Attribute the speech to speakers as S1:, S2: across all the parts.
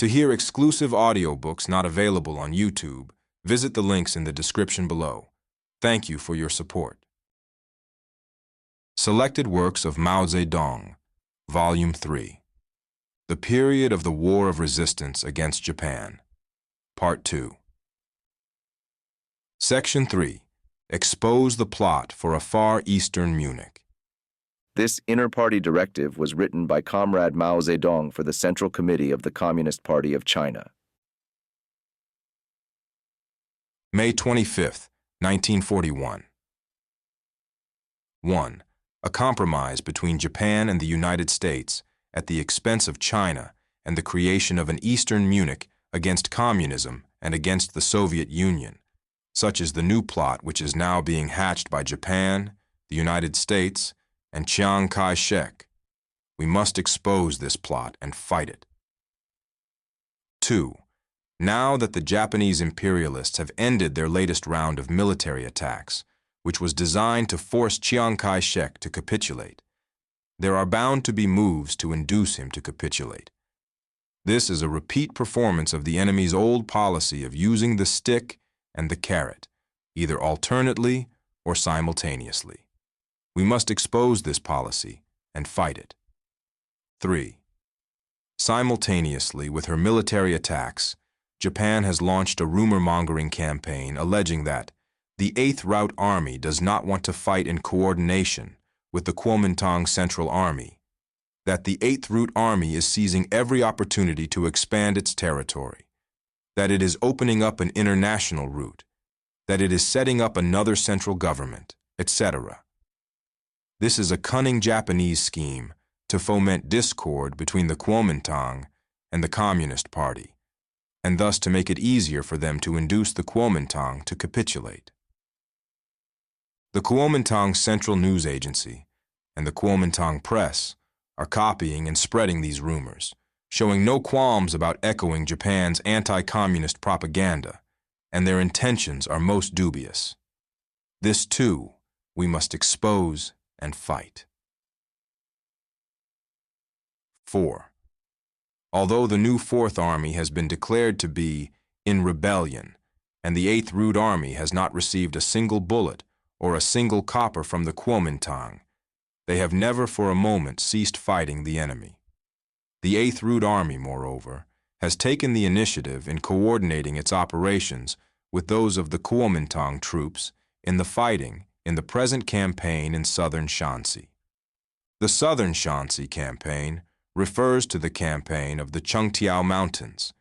S1: To hear exclusive audiobooks not available on YouTube, visit the links in the description below. Thank you for your support. Selected Works of Mao Zedong, Volume 3. The Period of the War of Resistance Against Japan, Part 2. Section 3. Expose the Plot for a Far Eastern Munich.
S2: This inter-party directive was written by Comrade Mao Zedong for the Central Committee of the Communist Party of China.
S1: May 25, 1941. 1. A compromise between Japan and the United States at the expense of China and the creation of an Eastern Munich against communism and against the Soviet Union. Such is the new plot which is now being hatched by Japan, the United States, and Chiang Kai-shek. We must expose this plot and fight it. 2. Now that the Japanese imperialists have ended their latest round of military attacks, which was designed to force Chiang Kai-shek to capitulate, there are bound to be moves to induce him to capitulate. This is a repeat performance of the enemy's old policy of using the stick and the carrot, either alternately or simultaneously. We must expose this policy and fight it. 3. Simultaneously with her military attacks, Japan has launched a rumor-mongering campaign alleging that the 8th Route Army does not want to fight in coordination with the Kuomintang Central Army, that the 8th Route Army is seizing every opportunity to expand its territory, that it is opening up an international route, that it is setting up another central government, etc. This is a cunning Japanese scheme to foment discord between the Kuomintang and the Communist Party, and thus to make it easier for them to induce the Kuomintang to capitulate. The Kuomintang Central News Agency and the Kuomintang Press are copying and spreading these rumors, showing no qualms about echoing Japan's anti-communist propaganda, and their intentions are most dubious. This, too, we must expose and fight. 4. Although the new 4th Army has been declared to be in rebellion, and the 8th Route Army has not received a single bullet or a single copper from the Kuomintang, they have never for a moment ceased fighting the enemy. The 8th Route Army, moreover, has taken the initiative in coordinating its operations with those of the Kuomintang troops in the fighting in the present campaign in southern Shanxi. The southern Shanxi campaign refers to the campaign of the Chengtiao Mountains.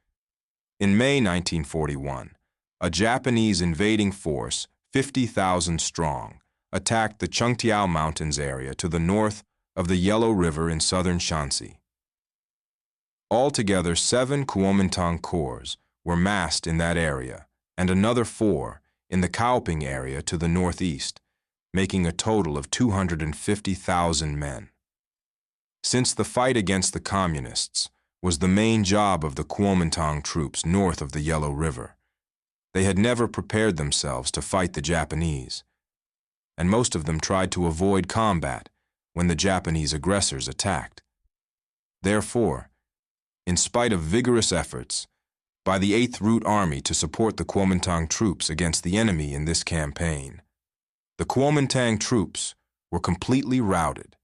S1: In May 1941, a Japanese invading force, 50,000 strong, attacked the Chengtiao Mountains area to the north of the Yellow River in southern Shanxi. Altogether, 7 Kuomintang corps were massed in that area, and another 4 in the Kaoping area to the northeast, making a total of 250,000 men. Since the fight against the Communists was the main job of the Kuomintang troops north of the Yellow River, they had never prepared themselves to fight the Japanese, and most of them tried to avoid combat when the Japanese aggressors attacked. Therefore, in spite of vigorous efforts by the 8th Route Army to support the Kuomintang troops against the enemy in this campaign, the Kuomintang troops were completely routed,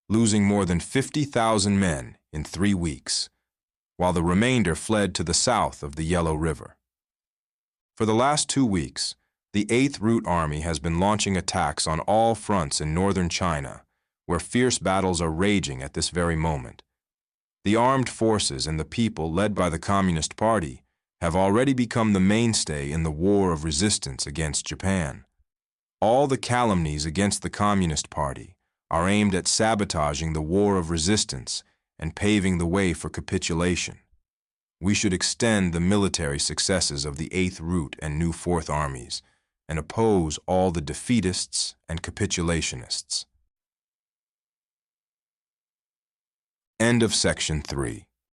S1: losing more than 50,000 men in 3 weeks, while the remainder fled to the south of the Yellow River. For the last 2 weeks, the 8th Route Army has been launching attacks on all fronts in northern China, where fierce battles are raging at this very moment. The armed forces and the people led by the Communist Party have already become the mainstay in the war of resistance against Japan. All the calumnies against the Communist Party are aimed at sabotaging the war of resistance and paving the way for capitulation. We should extend the military successes of the 8th Route and new 4th Armies and oppose all the defeatists and capitulationists. End of Section 3.